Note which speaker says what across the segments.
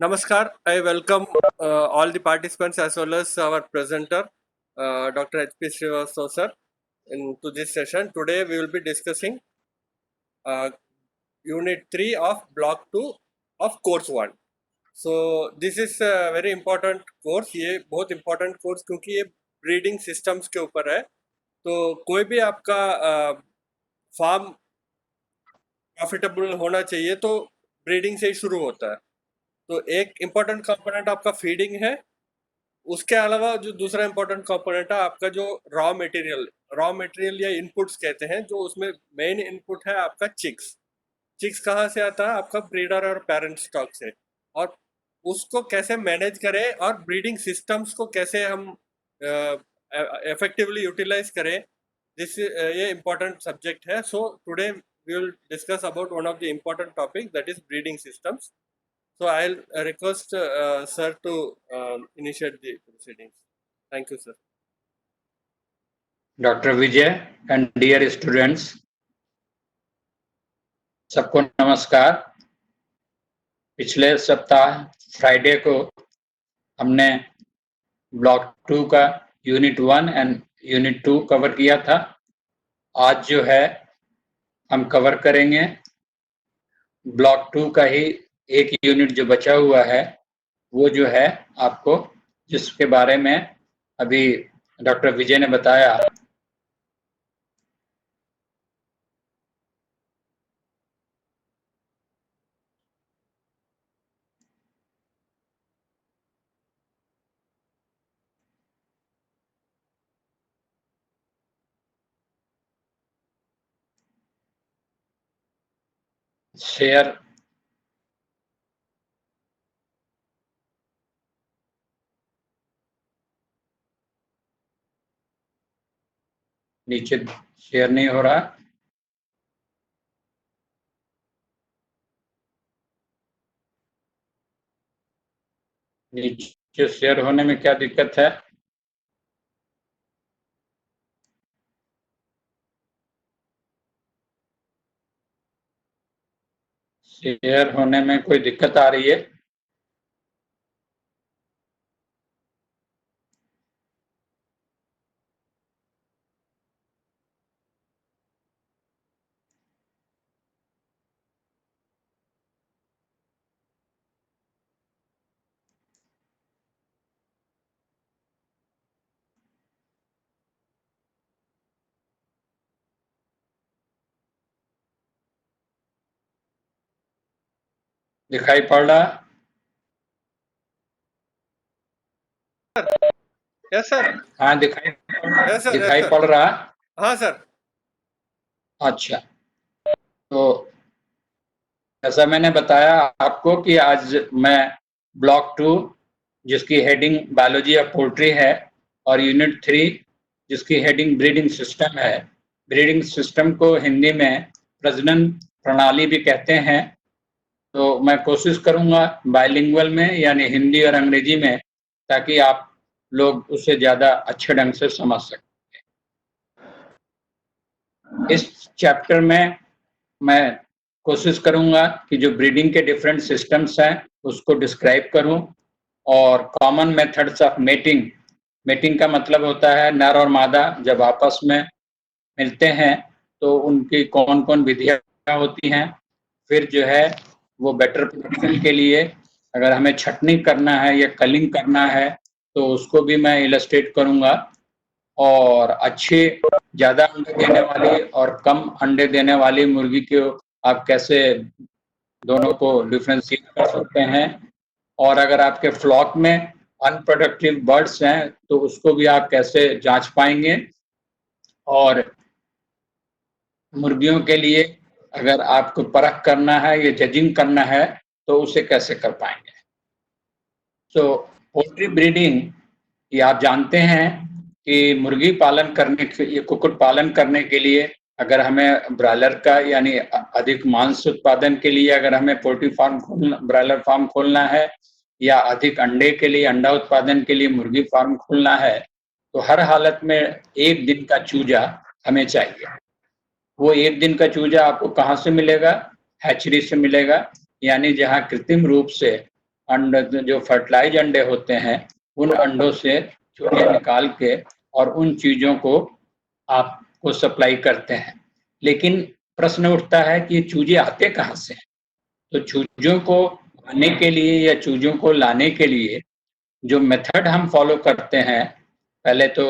Speaker 1: Namaskar. I welcome all the participants as well as our presenter, Dr. H.P. Srivastava sir, into this session. Today we will be discussing uh, Unit 3 of Block 2 of Course 1. So this is a very important course. ये बहुत important course क्योंकि ये breeding systems के ऊपर है. तो कोई भी आपका फार्म प्रॉफिटेबल होना चाहिए तो ब्रीडिंग से ही शुरू होता है. तो एक इम्पोर्टेंट कंपोनेंट आपका फीडिंग है. उसके अलावा जो दूसरा इम्पोर्टेंट कंपोनेंट है आपका जो रॉ मटेरियल या इनपुट्स कहते हैं, जो उसमें मेन इनपुट है आपका चिक्स. चिक्स कहाँ से आता है? आपका ब्रीडर और पेरेंट स्टॉक से. और उसको कैसे मैनेज करें और ब्रीडिंग सिस्टम्स को कैसे हम इफेक्टिवली यूटिलाइज करें, ये इम्पोर्टेंट सब्जेक्ट है. So today we will discuss about one of the important topics, that is breeding systems. So I'll request sir to initiate the proceedings. Thank you, sir.
Speaker 2: Dr. Vijay and dear students, सबको नमस्कार. पिछले सप्ताह Friday को हमने block 2 का unit 1 and unit 2 cover किया था. आज जो है हम कवर करेंगे ब्लॉक 2 का ही एक यूनिट जो बचा हुआ है, वो जो है आपको, जिसके बारे में अभी डॉक्टर विजय ने बताया. शेयर नीचे शेयर नहीं हो रहा. नीचे शेयर होने में क्या दिक्कत है? शेयर होने में कोई दिक्कत आ रही है? दिखाई पड़ रहा?
Speaker 1: Yes sir.
Speaker 2: हाँ, दिखाई
Speaker 1: Yes, sir.
Speaker 2: दिखाई
Speaker 1: Yes, sir.
Speaker 2: पड़ रहा?
Speaker 1: हाँ सर.
Speaker 2: अच्छा, तो ऐसा मैंने बताया आपको कि आज मैं ब्लॉक 2 जिसकी हेडिंग बायोलॉजी ऑफ पोल्ट्री है और यूनिट 3 जिसकी हेडिंग ब्रीडिंग सिस्टम है. ब्रीडिंग सिस्टम को हिंदी में प्रजनन प्रणाली भी कहते हैं. तो मैं कोशिश करूंगा बाइलिंगुअल में, यानी हिंदी और अंग्रेजी में, ताकि आप लोग उसे ज़्यादा अच्छे ढंग से समझ सकें. इस चैप्टर में मैं कोशिश करूंगा कि जो ब्रीडिंग के डिफरेंट सिस्टम्स हैं उसको डिस्क्राइब करूं, और कॉमन मेथड्स ऑफ मेटिंग का मतलब होता है नर और मादा जब आपस में मिलते हैं तो उनकी कौन कौन विधियां होती हैं. फिर जो है वो बेटर प्रोडक्शन के लिए अगर हमें छटनी करना है या कलिंग करना है तो उसको भी मैं इलस्ट्रेट करूंगा. और अच्छे ज़्यादा अंडे देने वाली और कम अंडे देने वाली मुर्गी को आप कैसे दोनों को डिफ्रेंशिएट कर सकते हैं. और अगर आपके फ्लॉक में अनप्रोडक्टिव बर्ड्स हैं तो उसको भी आप कैसे जांच पाएंगे. और मुर्गियों के लिए अगर आपको परख करना है या जजिंग करना है तो उसे कैसे कर पाएंगे. तो पोल्ट्री ब्रीडिंग, ये आप जानते हैं कि मुर्गी पालन करने के, कुक्कुट पालन करने के लिए अगर हमें ब्रायलर का यानी अधिक मांस उत्पादन के लिए अगर हमें पोल्ट्री फार्म खोलना, ब्रायलर फार्म खोलना है, या अधिक अंडे के लिए, अंडा उत्पादन के लिए मुर्गी फार्म खोलना है, तो हर हालत में एक दिन का चूजा हमें चाहिए. वो एक दिन का चूजा आपको कहाँ से मिलेगा? हैचरी से मिलेगा, यानी जहाँ कृत्रिम रूप से जो फर्टिलाइज अंडे होते हैं उन अंडों से चूजे निकाल के और उन चीजों को आपको सप्लाई करते हैं। लेकिन प्रश्न उठता है कि चूजे आते कहाँ से हैं? तो चूजों को आने के लिए या चूजों को लाने के लिए जो मेथड हम फॉलो करते हैं, पहले तो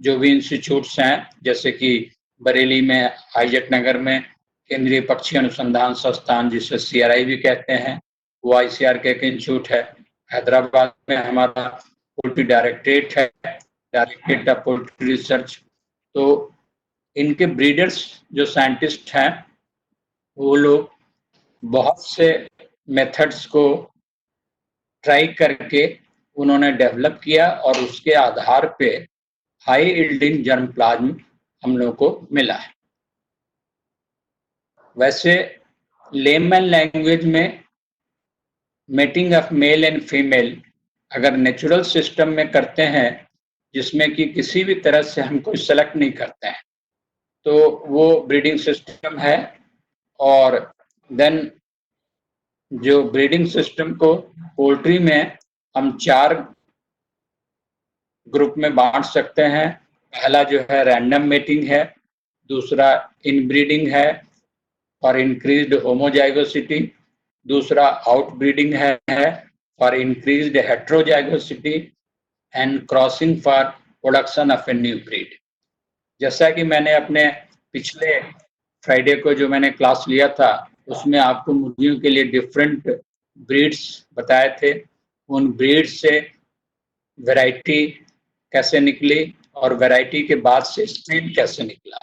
Speaker 2: जो भी इंस्टीट्यूट्स हैं, जैसे कि बरेली में, आईजेट नगर में केंद्रीय पक्षी अनुसंधान संस्थान, जिसे CRI भी कहते हैं, वो ICAR का एक इंस्टीट्यूट है। हैदराबाद में हमारा पोल्ट्री डायरेक्टरेट है, डायरेक्टरेट ऑफ पोल्ट्री रिसर्च। तो इनके ब्रीडर्स जो साइंटिस्ट हैं, वो लोग बहुत से मेथड्स को ट्राई करके उन्होंने डेवलप किया और उसके आधार पे हाई यील्डिंग जर्म प्लाज्म हम लोगों को मिला है। वैसे लेमन लैंग्वेज में mating of male and female अगर नेचुरल सिस्टम में करते हैं, जिसमें कि किसी भी तरह से हम कोई सेलेक्ट नहीं करते हैं, तो वो ब्रीडिंग सिस्टम है। और देन जो ब्रीडिंग सिस्टम को पोल्ट्री में हम 4 ग्रुप में बांट सकते हैं। पहला जो है रैंडम मेटिंग है, दूसरा इनब्रीडिंग है फॉर इंक्रीज्ड होमोजाइगोसिटी, दूसरा आउटब्रीडिंग है for increased heterozygosity and crossing for production of a new breed. जैसा कि मैंने अपने पिछले फ्राइडे को जो मैंने क्लास लिया था, उसमें आपको मुर्गियों के लिए डिफरेंट ब्रीड्स बताए थे। उन ब्रीड से वैरायटी कैसे निकली और वैरायटी के बाद से स्ट्रेन कैसे निकला।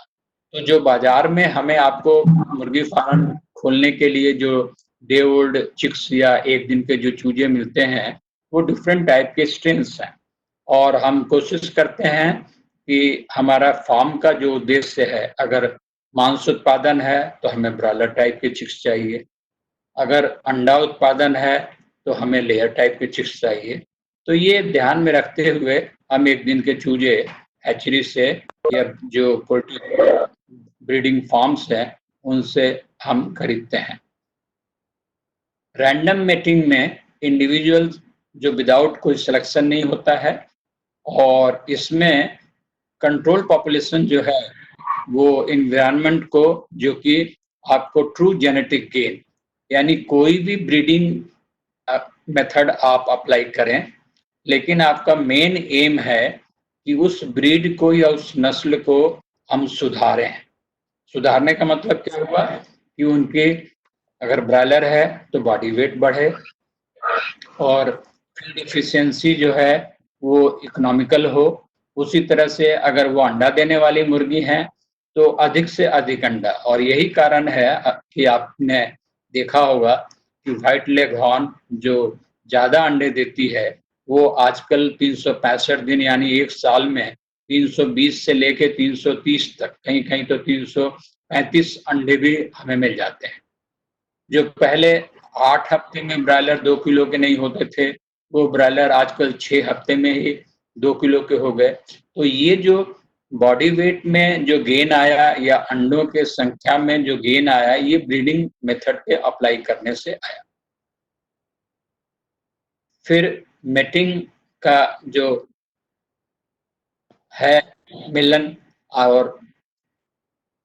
Speaker 2: तो जो बाजार में हमें आपको मुर्गी फार्म खोलने के लिए जो डे ओल्ड चिक्स या एक दिन के जो चूजे मिलते हैं, वो डिफरेंट टाइप के स्ट्रेन्स हैं। और हम कोशिश करते हैं कि हमारा फार्म का जो उद्देश्य है, अगर मांस उत्पादन है तो हमें ब्रॉयलर टाइप के चिक्स चाहिए, अगर अंडा उत्पादन है तो हमें लेयर टाइप के चिक्स चाहिए। तो ये ध्यान में रखते हुए हम एक दिन के चूजे हैचरी से या जो पोल्ट्री ब्रीडिंग फार्म्स हैं उनसे हम खरीदते हैं। रैंडम मेटिंग में इंडिविजुअल जो विदाउट कोई सिलेक्शन नहीं होता है, और इसमें कंट्रोल पॉपुलेशन जो है वो एनवायरनमेंट को, जो कि आपको ट्रू जेनेटिक गेन, यानी कोई भी ब्रीडिंग मेथड आप अप्लाई करें, लेकिन आपका मेन एम है कि उस ब्रीड को या उस नस्ल को हम सुधारें। सुधारने का मतलब क्या हुआ कि उनके अगर ब्रॉयलर है तो बॉडी वेट बढ़े, और फीड एफिशिएंसी जो है वो इकोनॉमिकल हो। उसी तरह से अगर वो अंडा देने वाली मुर्गी है तो अधिक से अधिक अंडा। और यही कारण है कि आपने देखा होगा कि व्हाइट लेग हॉर्न जो ज्यादा अंडे देती है, वो आजकल 365 दिन यानी एक साल में 320 से लेके 330 तक, कहीं कहीं तो 335 अंडे भी हमें मिल जाते हैं। जो पहले 8 हफ्ते में ब्रॉयलर 2 किलो के नहीं होते थे, वो ब्रॉयलर आजकल 6 हफ्ते में ही 2 किलो के हो गए। तो ये जो बॉडी वेट में जो गेन आया या अंडों के संख्या में जो गेन आया, ये ब्रीडिंग मेथड पे अप्लाई करने से आया। फिर मेटिंग का जो है मिलन, और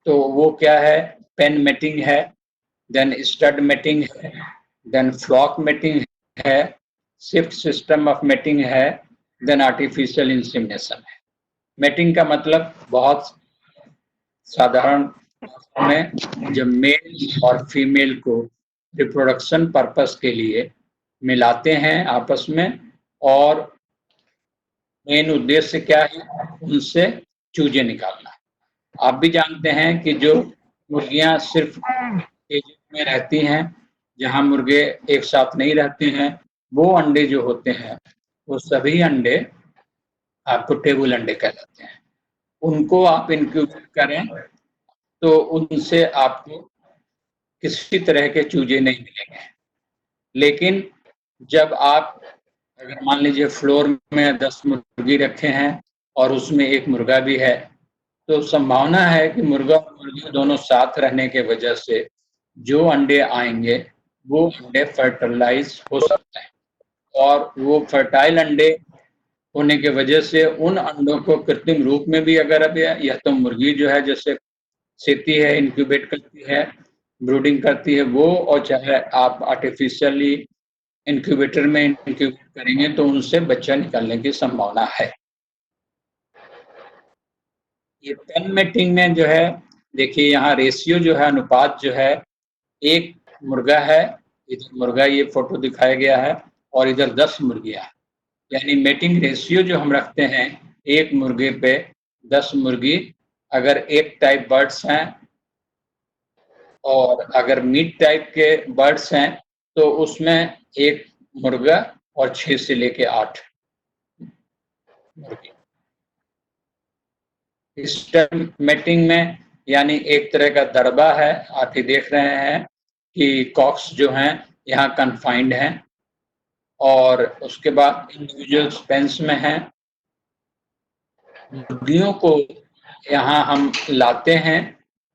Speaker 2: तो वो क्या है, पेन मेटिंग है, देन स्टड मेटिंग है, देन फ्लॉक मेटिंग है, शिफ्ट सिस्टम ऑफ मेटिंग है, देन आर्टिफिशियल इंसेमिनेशन है। मेटिंग का मतलब बहुत साधारण में जब मेल और फीमेल को रिप्रोडक्शन पर्पस के लिए मिलाते हैं आपस में, और मेन उद्देश्य क्या है, उनसे चूजे निकालना। आप भी जानते हैं कि जो मुर्गियां सिर्फ केज में रहती हैं, जहां मुर्गे एक साथ नहीं रहते हैं, वो अंडे जो होते हैं वो सभी अंडे आपको टेबल अंडे कहलाते हैं। उनको आप इनक्यूबेट करें तो उनसे आपको किसी तरह के चूजे नहीं मिलेंगे। लेकिन जब आप अगर मान लीजिए फ्लोर में 10 मुर्गी रखे हैं और उसमें एक मुर्गा भी है, तो संभावना है कि मुर्गा और मुर्गी दोनों साथ रहने के वजह से जो अंडे आएंगे वो अंडे फर्टिलाइज हो सकते हैं, और वो फर्टाइल अंडे होने की वजह से उन अंडों को कृत्रिम रूप में भी अगर अब या तो मुर्गी जो है जैसे सेती है, इंक्यूबेट करती है, ब्रूडिंग करती है वो, और चाहे आप आर्टिफिशियली इंक्यूबेटर में इंक्यूबेट करेंगे तो उनसे बच्चा निकलने की संभावना है। ये पेन मेटिंग में जो है, देखिए यहाँ रेशियो जो है, अनुपात जो है, एक मुर्गा है, इधर मुर्गा ये फोटो दिखाया गया है, और इधर 10 मुर्गियां, यानी मेटिंग रेशियो जो हम रखते हैं, एक मुर्गे पे 10 मुर्गी। अगर एक टाइप बर्ड्स हैं और अगर मीट टाइप के बर्ड्स हैं तो उसमें एक मुर्गा और 6 से लेके 8 मुर्गी। इस मेटिंग में यानी एक तरह का दरबा है, आप ही देख रहे हैं कि कॉक्स जो हैं यहाँ कन्फाइंड हैं, और उसके बाद इंडिविजुअल पेंस में हैं। मुर्गियों को यहाँ हम लाते हैं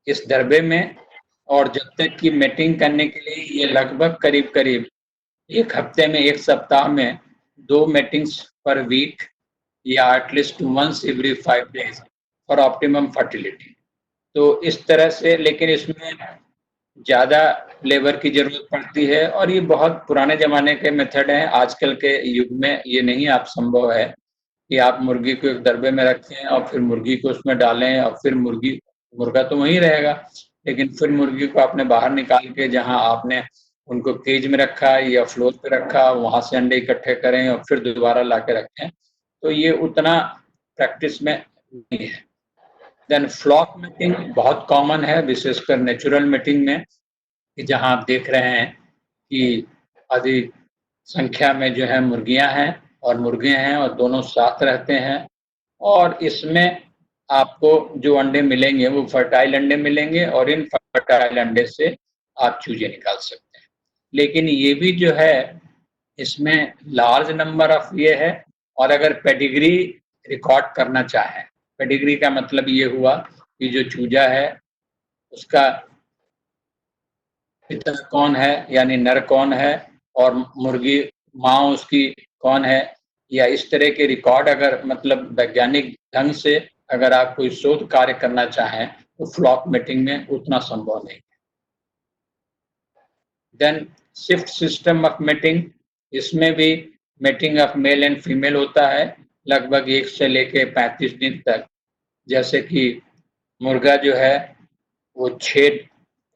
Speaker 2: इस दरबे में, और जब तक कि मेटिंग करने के लिए ये लगभग करीब-करीब 1 हफ्ते में, 1 सप्ताह में 2 मेटिंग्स पर वीक या at least once every 5 days for optimum fertility. तो इस तरह से, लेकिन इसमें ज़्यादा लेबर की ज़रूरत पड़ती है, और ये बहुत पुराने ज़माने के मेथड हैं। आजकल के युग में ये नहीं आप संभव है कि आप मुर्गी को एक दरबे में रखें और फिर मुर्गी को उसमें डालें और फिर मुर्गा तो वहीं रहेगा, लेकिन फिर मुर्गी को आपने बाहर निकाल के जहाँ आपने उनको केज में रखा या फ्लोर पे रखा, वहाँ से अंडे इकट्ठे करें और फिर दोबारा ला के रखें, तो ये उतना प्रैक्टिस में नहीं है। देन फ्लॉक मेटिंग बहुत कॉमन है, विशेषकर नेचुरल मेटिंग में, कि जहाँ आप देख रहे हैं कि अधिक संख्या में जो है मुर्गियां हैं और मुर्गे हैं और दोनों साथ रहते हैं, और इसमें आपको जो अंडे मिलेंगे वो फर्टाइल अंडे मिलेंगे, और इन फर्टाइल अंडे से आप चूजे निकाल सकते हैं। लेकिन ये भी जो है, इसमें लार्ज नंबर ऑफ ये है, और अगर पेडिग्री रिकॉर्ड करना चाहें, पेडिग्री का मतलब ये हुआ कि जो चूजा है उसका पिता कौन है, यानी नर कौन है, और मुर्गी माँ उसकी कौन है, या इस तरह के रिकॉर्ड अगर मतलब वैज्ञानिक ढंग से अगर आप कोई शोध कार्य करना चाहें तो फ्लॉक मेटिंग में उतना संभव नहीं। Then shift system of mating, इसमें भी mating of male and female होता है लगभग 1 से लेके 35 दिन तक। जैसे कि मुर्गा जो है वो 6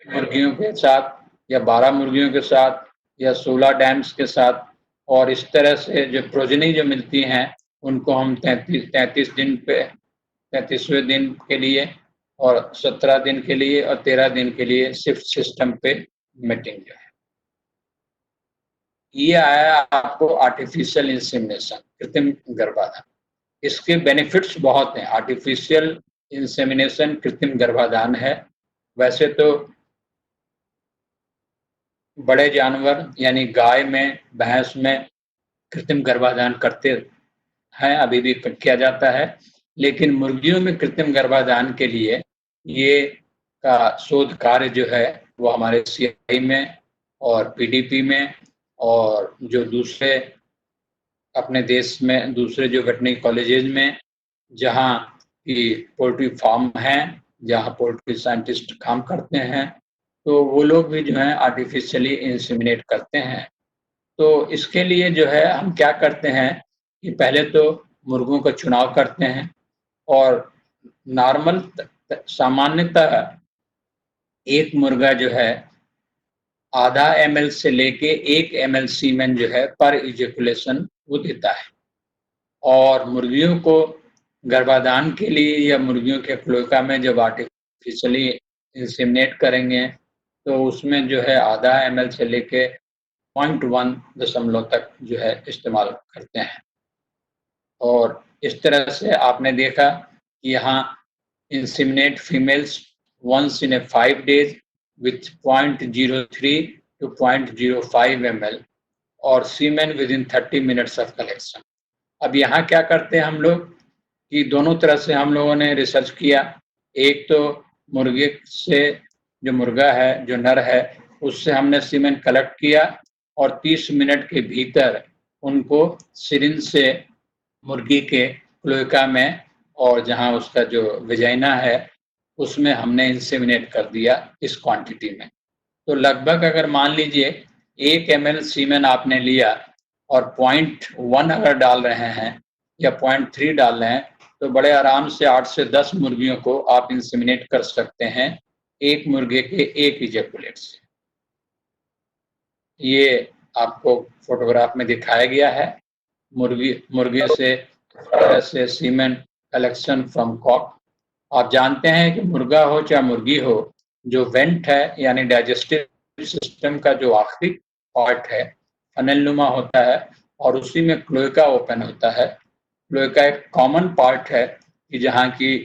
Speaker 2: मुर्गियों के साथ या 12 मुर्गियों के साथ या 16 डैम्स के साथ, और इस तरह से जो प्रोजनी जो मिलती हैं उनको हम 33 दिन पे 33वें दिन के लिए और 17 दिन के लिए और 13 दिन के लिए शिफ्ट सिस्टम पे मेटिंग जो है। ये आया आपको आर्टिफिशियल इंसेमिनेशन, कृत्रिम गर्भाधान। इसके बेनिफिट्स बहुत हैं। आर्टिफिशियल इंसेमिनेशन कृत्रिम गर्भाधान है, वैसे तो बड़े जानवर यानी गाय में, भैंस में कृत्रिम गर्भाधान करते हैं, अभी भी किया जाता है, लेकिन मुर्गियों में कृत्रिम गर्भाधान के लिए ये का शोध कार्य जो है वो हमारे सीआई में और पीडीपी में और जो दूसरे अपने देश में दूसरे जो वेटरनरी कॉलेजेज में जहाँ की पोल्ट्री फार्म हैं, जहाँ पोल्ट्री साइंटिस्ट काम करते हैं, तो वो लोग भी जो हैं आर्टिफिशियली इंसेमिनेट करते हैं। तो इसके लिए जो है हम क्या करते हैं कि पहले तो मुर्गों का चुनाव करते हैं, और नॉर्मल सामान्यतः एक मुर्गा जो है आधा ml से लेके 1 ml सीमेन जो है पर इजैकुलेशन वो देता है, और मुर्गियों को गर्भाधान के लिए या मुर्गियों के क्लोएका में जब आर्टिफिशियली इंसेमिनेट करेंगे तो उसमें जो है आधा ml से लेके 0.1 दशमलव तक जो है इस्तेमाल करते हैं। और इस तरह से आपने देखा कि यहाँ inseminate females once in a 5 days with 0.03 to 0.05 ml और semen within 30 minutes of collection. अब यहाँ क्या करते हैं हम लोग कि दोनों तरह से हम लोगों ने रिसर्च किया। एक तो मुर्गे से जो मुर्गा है, जो नर है, उससे हमने सीमेन कलेक्ट किया और 30 मिनट के भीतर उनको सिरिंज से मुर्गी के क्लोएका में और जहां उसका जो वेजाइना है उसमें हमने इंसेमिनेट कर दिया इस क्वांटिटी में। तो लगभग अगर मान लीजिए 1 ml सीमेन आपने लिया और 0.1 अगर डाल रहे हैं या 0.3 डाल रहे हैं तो बड़े आराम से 8 से 10 मुर्गियों को आप इंसेमिनेट कर सकते हैं एक मुर्गे के एक इजैकुलेट से। ये आपको फोटोग्राफ में दिखाया गया है मुर्गे से सीमेन कलेक्शन फ्रॉम कॉक। आप जानते हैं कि मुर्गा हो चाहे मुर्गी हो, जो वेंट है यानी डाइजेस्टिव सिस्टम का जो आखिरी पार्ट है फनल नुमा होता है और उसी में क्लोएका ओपन होता है। क्लोएका एक कॉमन पार्ट है कि जहाँ की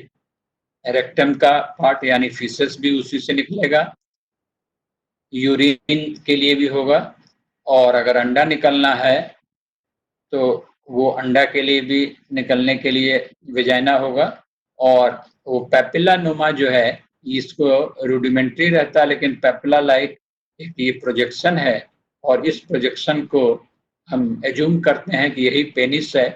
Speaker 2: रेक्टम का पार्ट यानी फीसेस भी उसी से निकलेगा, यूरिन के लिए भी होगा और अगर अंडा निकलना है तो वो अंडा के लिए भी निकलने के लिए वेजाइना होगा। और वो पेपिला नुमा जो है इसको रूडिमेंट्री रहता है लेकिन पेपिला लाइक एक ये प्रोजेक्शन है और इस प्रोजेक्शन को हम एज्यूम करते हैं कि यही पेनिस है।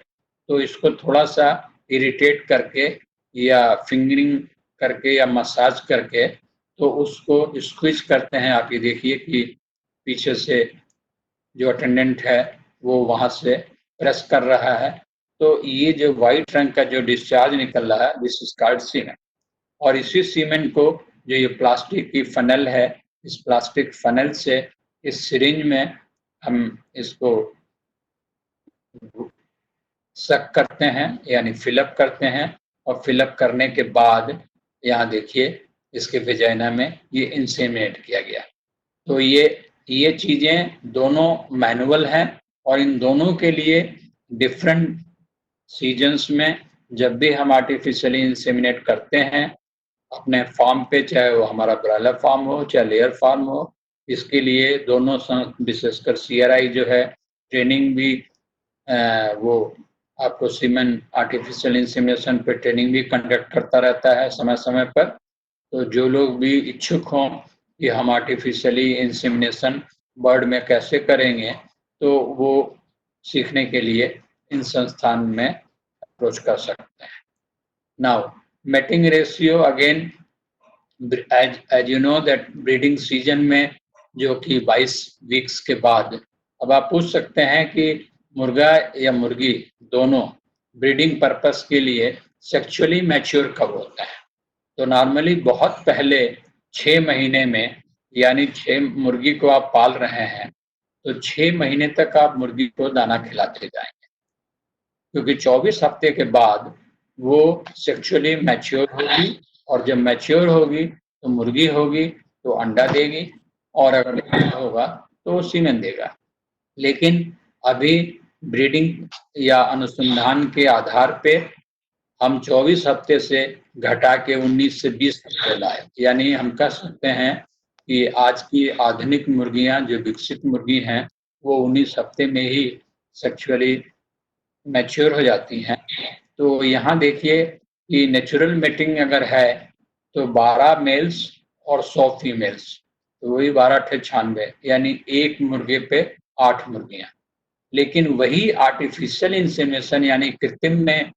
Speaker 2: तो इसको थोड़ा सा इरिटेट करके या फिंगरिंग करके या मसाज करके तो उसको स्क्वीज करते हैं। आप ये देखिए कि पीछे से जो अटेंडेंट है वो वहां से प्रेस कर रहा है। तो ये जो व्हाइट रंग का जो डिस्चार्ज निकल रहा है दिस इज कॉल्ड सीमेन। और इसी सीमेन को जो ये प्लास्टिक की फनल है, इस प्लास्टिक फनल से इस सिरिंज में हम इसको सक करते हैं यानी फिलअप करते हैं और फिलअप करने के बाद यहाँ देखिए इसके वेजाइना में ये इंसेमिनेट किया गया। तो ये चीजें दोनों मैनुअल हैं और इन दोनों के लिए डिफरेंट सीजन्स में जब भी हम आर्टिफिशियली इंसेमिनेट करते हैं अपने फार्म पे, चाहे वो हमारा ब्रॉयलर फार्म हो चाहे लेयर फार्म हो, इसके लिए दोनों विशेषकर CRI जो है ट्रेनिंग भी वो आपको सीमेन आर्टिफिशियल इंसेमिनेशन पे ट्रेनिंग भी कंडक्ट करता रहता है समय समय पर। तो जो लोग भी इच्छुक हों कि हम आर्टिफिशियली इंसेमिनेशन बर्ड में कैसे करेंगे तो वो सीखने के लिए इन संस्थान में अप्रोच कर सकते हैं। Now mating ratio again as you know that breeding season में जो कि 22 वीक्स के बाद अब आप पूछ सकते हैं कि मुर्गा या मुर्गी दोनों ब्रीडिंग पर्पस के लिए सेक्सुअली मैच्योर कब होता है। तो नॉर्मली बहुत पहले 6 महीने में यानी 6 मुर्गी को आप पाल रहे हैं तो 6 महीने तक आप मुर्गी को दाना खिलाते जाएंगे क्योंकि 24 हफ्ते के बाद वो सेक्सुअली मैच्योर होगी और जब मैच्योर होगी तो मुर्गी होगी तो अंडा देगी और अगर होगा तो वो सीमेन देगा। लेकिन अभी ब्रीडिंग या अनुसंधान के आधार पे हम 24 हफ्ते से घटा के 19 से 20 हफ्ते लाए, यानी हम कह सकते हैं कि आज की आधुनिक मुर्गियां जो विकसित मुर्गी हैं वो 19 हफ्ते में ही सेक्सुअली मैच्योर हो जाती हैं। तो यहाँ देखिए कि नेचुरल मेटिंग अगर है तो 12 मेल्स और 100 फीमेल्स, तो वही 12×96 यानी एक मुर्गे पे 8 मुर्गियां। लेकिन वही आर्टिफिशियल इंसेमिनेशन यानी कृत्रिम में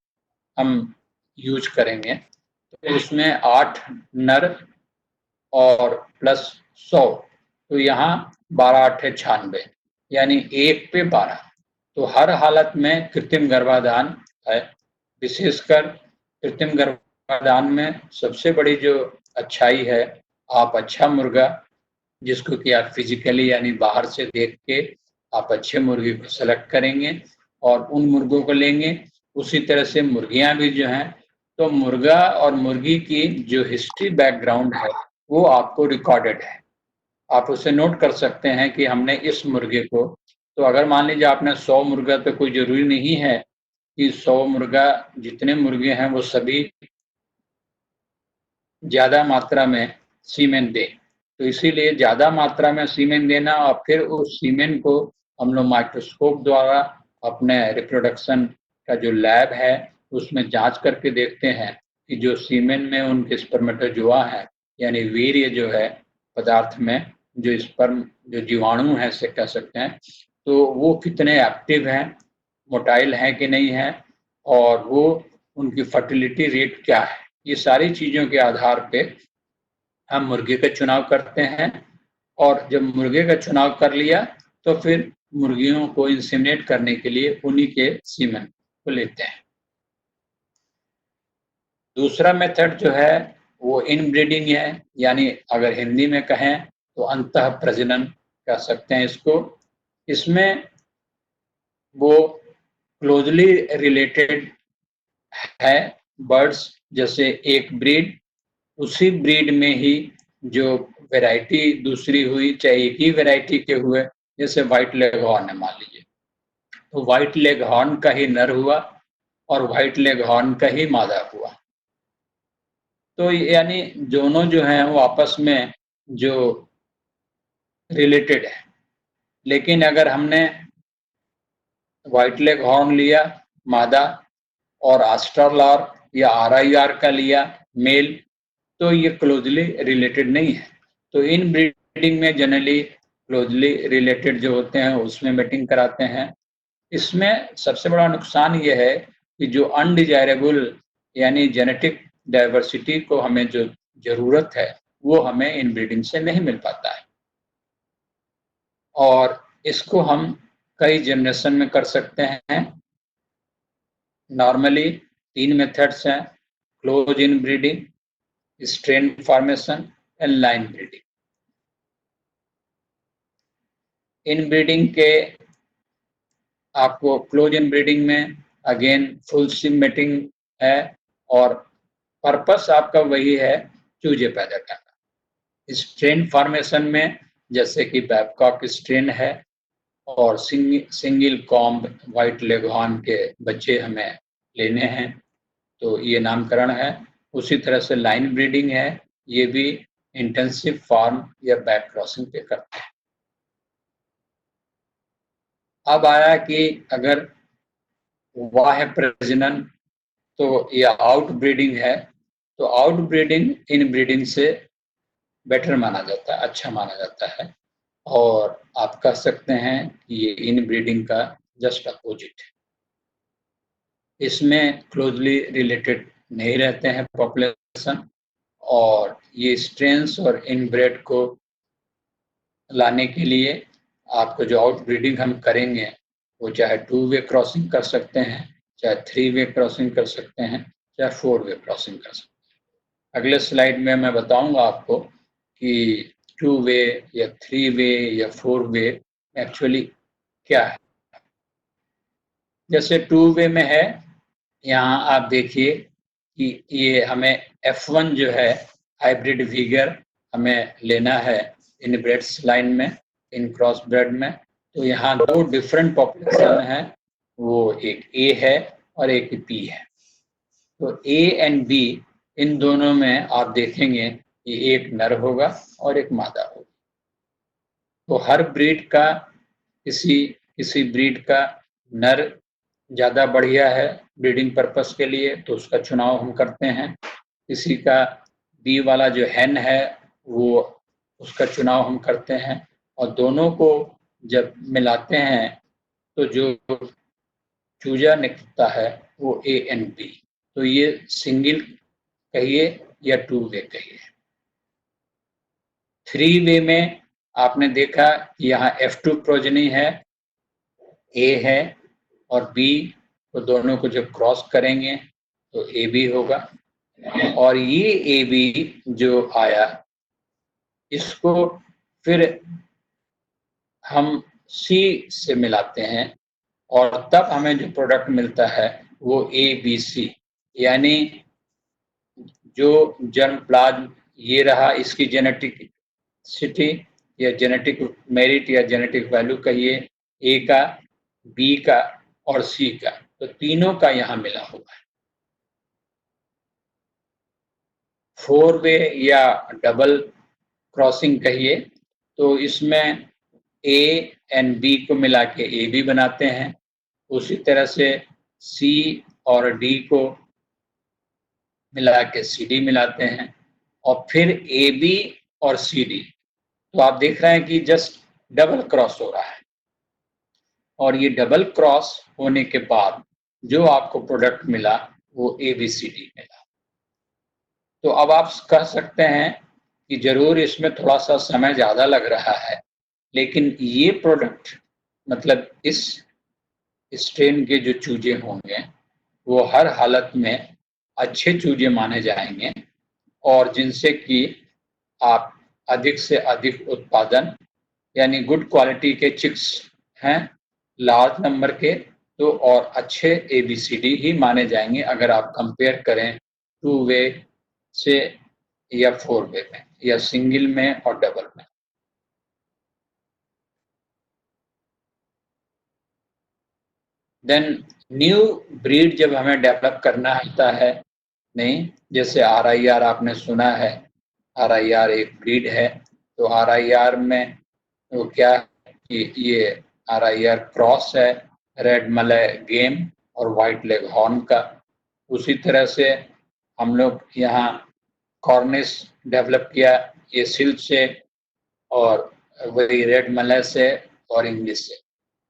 Speaker 2: हम यूज करेंगे तो उसमें 8 नर और प्लस 100, तो यहाँ 12×96 यानी 1 पे 12। तो हर हालत में कृत्रिम गर्भाधान है। विशेषकर कृत्रिम गर्भाधान में सबसे बड़ी जो अच्छाई है, आप अच्छा मुर्गा जिसको कि आप फिजिकली यानी बाहर से देख के आप अच्छे मुर्गी को सेलेक्ट करेंगे और उन मुर्गों को लेंगे। उसी तरह से मुर्गियां भी जो हैं तो मुर्गा और मुर्गी की जो हिस्ट्री बैकग्राउंड है वो आपको रिकॉर्डेड है। आप उसे नोट कर सकते हैं कि हमने इस मुर्गे को, तो अगर मान लीजिए आपने 100 मुर्गा, तो कोई जरूरी नहीं है कि 100 मुर्गा जितने मुर्गे हैं वो सभी ज्यादा मात्रा में सीमेन दे। तो इसीलिए ज्यादा मात्रा में सीमेन देना और फिर उस सीमेन को हम लोग माइक्रोस्कोप द्वारा अपने रिप्रोडक्शन का जो लैब है उसमें जांच करके देखते हैं कि जो सीमेन में उनके स्पर्मेटोजोआ है यानी वीर्य जो है पदार्थ में जो स्पर्म जो जीवाणु हैं से कह सकते हैं, तो वो कितने एक्टिव हैं, मोटाइल हैं कि नहीं हैं, और वो उनकी फर्टिलिटी रेट क्या है। ये सारी चीज़ों के आधार पे हम मुर्गे का चुनाव करते हैं, और जब मुर्गे का चुनाव कर लिया तो फिर मुर्गियों को इंसेमिनेट करने के लिए उन्हीं के सीमेन को लेते हैं। दूसरा मेथड जो है वो इनब्रीडिंग है, यानी अगर हिंदी में कहें तो अंतः प्रजनन कह सकते हैं इसको। इसमें वो क्लोजली रिलेटेड है बर्ड्स, जैसे एक ब्रीड, उसी ब्रीड में ही जो वैरायटी दूसरी हुई, चाहे एक ही वैरायटी के हुए, जैसे व्हाइट लेग हॉर्न है मान लीजिए, तो व्हाइट लेग हॉर्न का ही नर हुआ और व्हाइट लेग हॉर्न का ही मादा हुआ। तो यानी दोनों जो हैं वो आपस में जो रिलेटेड है। लेकिन अगर हमने व्हाइट लेग हॉर्न लिया मादा और आस्ट्रालॉर या आरआईआर का लिया मेल, तो ये क्लोजली रिलेटेड नहीं है। तो इन ब्रीडिंग में जनरली क्लोजली रिलेटेड जो होते हैं उसमें मेटिंग कराते हैं। इसमें सबसे बड़ा नुकसान ये है कि जो अनडिजायरेबल यानी जेनेटिक डाइवर्सिटी को हमें जो ज़रूरत है, वो हमें इन ब्रीडिंग से नहीं मिल पाता है। और इसको हम कई जनरेशन में कर सकते हैं। नॉर्मली 3 मेथड्स हैं, close in breeding, strain formation and line breeding. In breeding के आपको क्लोज इन ब्रीडिंग में अगेन फुल सिम मेटिंग है और पर्पस आपका वही है, चूजे पैदा करना। स्ट्रेन फॉर्मेशन में जैसे कि बैबकॉक स्ट्रेन है और सिंगल कॉम्ब व्हाइट लेगहॉर्न के बच्चे हमें लेने हैं, तो ये नामकरण है। उसी तरह से लाइन ब्रीडिंग है, ये भी इंटेंसिव फार्म या बैक क्रॉसिंग पे करते हैं। अब आया कि अगर बाह्य प्रजनन तो या आउट ब्रीडिंग है, तो आउट ब्रीडिंग इन ब्रीडिंग से बेटर माना जाता है, अच्छा माना जाता है, और आप कह सकते हैं कि ये इन ब्रीडिंग का जस्ट अपोजिट है। इसमें क्लोजली रिलेटेड नहीं रहते हैं पॉपुलेशन, और ये स्ट्रेन्स और इनब्रेड को लाने के लिए आपको जो आउट ब्रीडिंग हम करेंगे वो चाहे 2 वे क्रॉसिंग कर सकते हैं, चाहे 3 वे क्रॉसिंग कर सकते हैं, चाहे 4 वे क्रॉसिंग कर सकते हैं। अगले स्लाइड में मैं बताऊंगा आपको कि 2 वे या 3 वे या 4 वे एक्चुअली क्या है। जैसे 2 वे में है, यहाँ आप देखिए कि ये हमें F1 जो है हाइब्रिड वीगर हमें लेना है इनब्रेड्स लाइन में, इन क्रॉस ब्रेड में। तो यहाँ 2 डिफरेंट पॉपुलेशन है, वो एक A है और एक B है। तो A एंड B इन दोनों में आप देखेंगे कि एक नर होगा और एक मादा होगा। तो हर ब्रीड का किसी ब्रीड का नर ज़्यादा बढ़िया है ब्रीडिंग पर्पस के लिए, तो उसका चुनाव हम करते हैं। किसी का बी वाला जो हैन है वो उसका चुनाव हम करते हैं, और दोनों को जब मिलाते हैं तो जो चूजा निकलता है वो ए एंड बी। तो ये सिंगल कहिए या 2 वे कहिए। 3 वे में आपने देखा कि यहाँ F2 प्रोजनी है, A है और B, तो दोनों को जब क्रॉस करेंगे तो AB होगा, और ये AB जो आया इसको फिर हम C से मिलाते हैं और तब हमें जो प्रोडक्ट मिलता है वो ABC, यानी जो जर्म प्लाज्म ये रहा, इसकी जेनेटिक सिटी या जेनेटिक मेरिट या जेनेटिक वैल्यू कहिए, ए का, बी का और सी का, तो तीनों का यहाँ मिला हुआ है। 4 वे या डबल क्रॉसिंग कहिए, तो इसमें ए एंड बी को मिला के ए बी बनाते हैं। उसी तरह से सी और डी को मिला के सी डी मिलाते हैं, और फिर ए बी और सी डी, तो आप देख रहे हैं कि जस्ट डबल क्रॉस हो रहा है और ये डबल क्रॉस होने के बाद जो आपको प्रोडक्ट मिला वो ABCD मिला। तो अब आप कह सकते हैं कि ज़रूर इसमें थोड़ा-सा समय ज़्यादा लग रहा है, लेकिन ये प्रोडक्ट मतलब इस स्ट्रेन के जो चूजे होंगे, वो हर हालत में अच्छे चूजे माने जाएँगे और जिनसे कि आप अधिक से अधिक उत्पादन यानी गुड क्वालिटी के चिक्स हैं, लार्ज नंबर के तो और अच्छे ABCD ही माने जाएँगे अगर आप कंपेयर करें 2 वे से या 4 वे में या सिंगल में और डबल में। देन न्यू ब्रीड जब हमें डेवलप करना होता है, नहीं, जैसे RIR आपने सुना है, RIR एक ब्रीड है, तो RIR में वो क्या है कि ये RIR क्रॉस है रेड मलय गेम और व्हाइट लेग हॉर्न का। उसी तरह से हम लोग यहाँ कॉर्निश डेवलप किया ये सिल्क से और वही रेड मलय से और इंग्लिश से।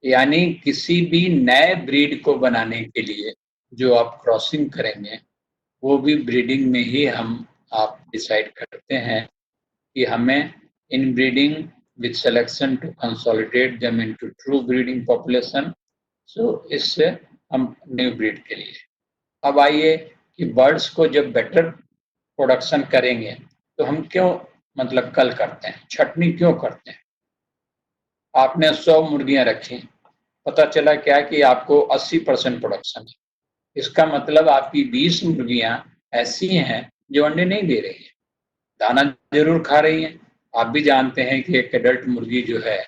Speaker 2: यानी किसी भी नए ब्रीड को बनाने के लिए जो आप क्रॉसिंग करेंगे, वो भी ब्रीडिंग में ही आप डिसाइड करते हैं कि हमें inbreeding with selection to consolidate them into true breeding population। सो इससे हम न्यू ब्रीड के लिए अब आइए कि बर्ड्स को जब बेटर प्रोडक्शन करेंगे तो हम क्यों मतलब कल करते हैं, छटनी क्यों करते हैं? आपने 100 मुर्गियां रखी, पता चला क्या कि आपको 80% प्रोडक्शन है। इसका मतलब आपकी 20 मुर्गियां ऐसी हैं जो अंडे नहीं दे रही हैं, दाना जरूर खा रही हैं। आप भी जानते हैं कि एक एडल्ट मुर्गी जो है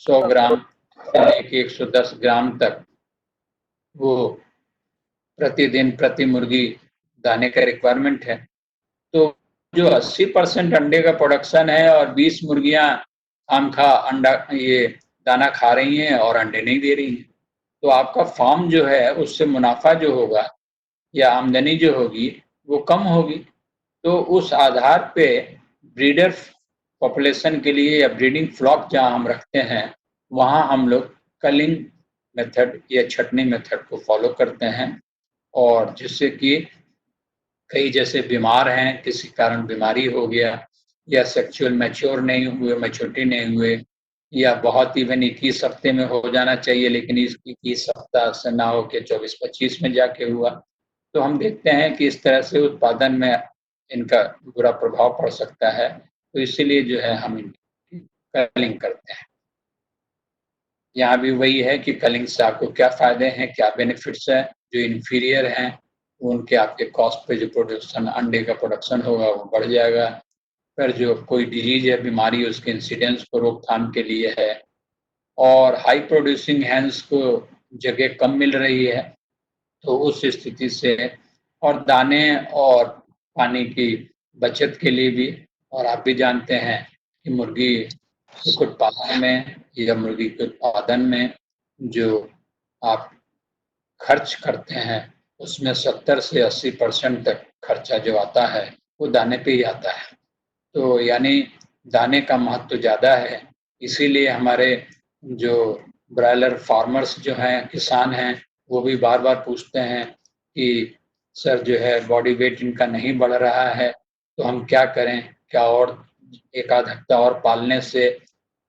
Speaker 2: 100 ग्राम से लेके 110 ग्राम तक वो प्रतिदिन प्रति मुर्गी दाने का रिक्वायरमेंट है। तो जो 80% अंडे का प्रोडक्शन है और 20 मुर्गियां खामखा अंडा ये दाना खा रही हैं और अंडे नहीं दे रही हैं, तो आपका फार्म जो है उससे मुनाफा जो होगा या आमदनी जो होगी वो कम होगी। तो उस आधार पे ब्रीडर पॉपुलेशन के लिए या ब्रीडिंग फ्लॉक जहाँ हम रखते हैं, वहाँ हम लोग कलिंग मेथड या छटनी मेथड को फॉलो करते हैं और जिससे कि कई जैसे बीमार हैं, किसी कारण बीमारी हो गया या सेक्सुअल मैच्योर नहीं हुए, मैच्योरिटी नहीं हुए या बहुत इवन 21 हफ्ते में हो जाना चाहिए लेकिन इस 21 हफ्ता से ना हो के 24-25 में जाके हुआ। तो हम देखते हैं कि इस तरह से उत्पादन में इनका बुरा प्रभाव पड़ सकता है, तो इसीलिए जो है हम इनकी कलिंग करते हैं। यहाँ भी वही है कि कलिंग से आपको क्या फ़ायदे हैं, क्या बेनिफिट्स हैं, जो इन्फीरियर हैं, उनके आपके कॉस्ट पे जो प्रोडक्शन अंडे का प्रोडक्शन होगा वो बढ़ जाएगा। फिर जो कोई डिजीज़ या बीमारी है उसके इंसिडेंस को रोकथाम के लिए है और हाई प्रोड्यूसिंग हैंस को जगह कम मिल रही है, तो उस स्थिति से और दाने और पानी की बचत के लिए भी। और आप भी जानते हैं कि मुर्गी कुक्कुट पालन में या मुर्गी के उत्पादन में जो आप खर्च करते हैं, उसमें 70 से 80% तक खर्चा जो आता है, वो दाने पे ही आता है। तो यानी दाने का महत्व ज़्यादा है, इसीलिए हमारे जो ब्रॉयलर फार्मर्स जो हैं, किसान हैं, वो भी बार-बार पूछते हैं कि सर जो है बॉडी वेट इनका नहीं बढ़ रहा है, तो हम क्या करें? क्या और 1 आध हफ्ता और पालने से?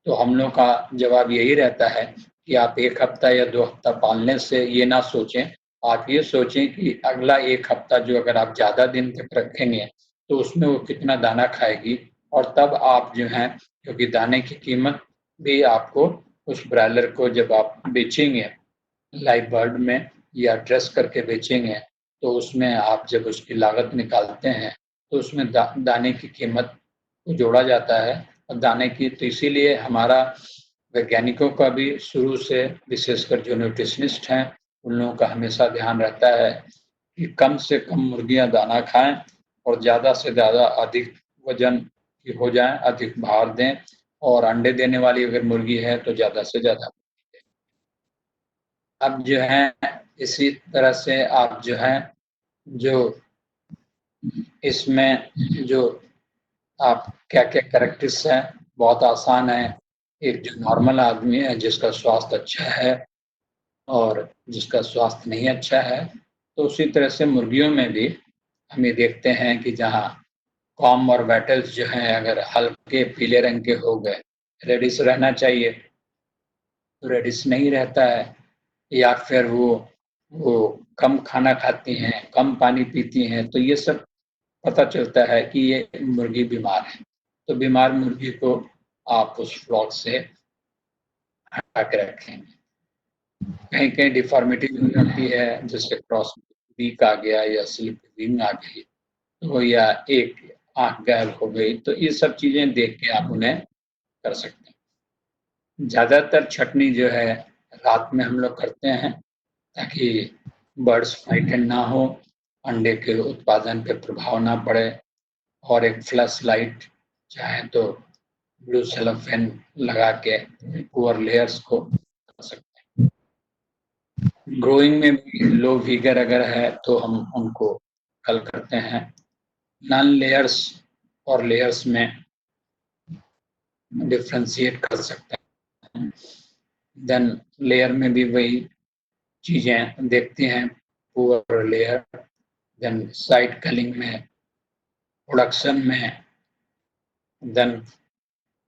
Speaker 2: तो हम लोग का जवाब यही रहता है कि आप 1 हफ्ता या 2 हफ्ता पालने से ये ना सोचें, आप ये सोचें कि अगला 1 हफ्ता जो अगर आप ज़्यादा दिन तक रखेंगे, तो उसमें वो कितना दाना खाएगी और तब आप जो हैं क्योंकि दाने की कीमत भी आपको उस ब्रॉयलर को जब आप बेचेंगे लाइव बर्ड में या ड्रेस करके बेचेंगे, तो उसमें आप जब उसकी लागत निकालते हैं, तो उसमें दाने की कीमत को जोड़ा जाता है और दाने की तो इसीलिए हमारा वैज्ञानिकों का भी शुरू से विशेषकर जो न्यूट्रिशनिस्ट हैं, उन लोगों का हमेशा ध्यान रहता है कि कम से कम मुर्गियाँ दाना खाएँ और ज़्यादा से ज़्यादा अधिक वज़न की हो जाएँ, अधिक भार दें और अंडे देने वाली अगर मुर्गी है तो ज़्यादा से ज़्यादा। अब जो है इसी तरह से आप जो है जो इसमें जो आप क्या-क्या कैरेक्टर्स हैं बहुत आसान है। एक जो नॉर्मल आदमी है जिसका स्वास्थ्य अच्छा है और जिसका स्वास्थ्य नहीं अच्छा है, तो उसी तरह से मुर्गियों में भी हम ये देखते हैं कि जहाँ कॉम और वेटल्स जो हैं अगर हल्के पीले रंग के हो गए, रेडिश रहना चाहिए, तो रेडिश नहीं रहता है, या फिर वो कम खाना खाती हैं, कम पानी पीती हैं, तो ये सब पता चलता है कि ये मुर्गी बीमार है। तो बीमार मुर्गी को आप उस फ्लॉक से हटा के रखेंगे। कहीं-कहीं डिफ़ॉर्मिटी हो जाती है, जैसे क्रॉस वीक आ गया या स्लिप विंग आ गई, तो या एक आँख गायब हो गई, तो ये सब चीज़ें देख के आप उन्हें कर सकते हैं। ज़्यादातर छँटनी जो है रात में हम लोग करते हैं, ताकि बर्ड्स फ्लाइटेड ना हो, अंडे के उत्पादन पे प्रभाव ना पड़े, और एक फ्लैश लाइट चाहें तो ब्लू सेलोफेन लगा के पुअर लेयर्स को कर सकते हैं। ग्रोइंग में भी लो विगर अगर है तो हम उनको कल करते हैं। नॉन लेयर्स और लेयर्स में डिफ्रेंशिएट कर सकते हैं। देन लेयर में भी वही चीज़ें देखते हैं, poor layer, then side culling में, प्रोडक्शन में, देन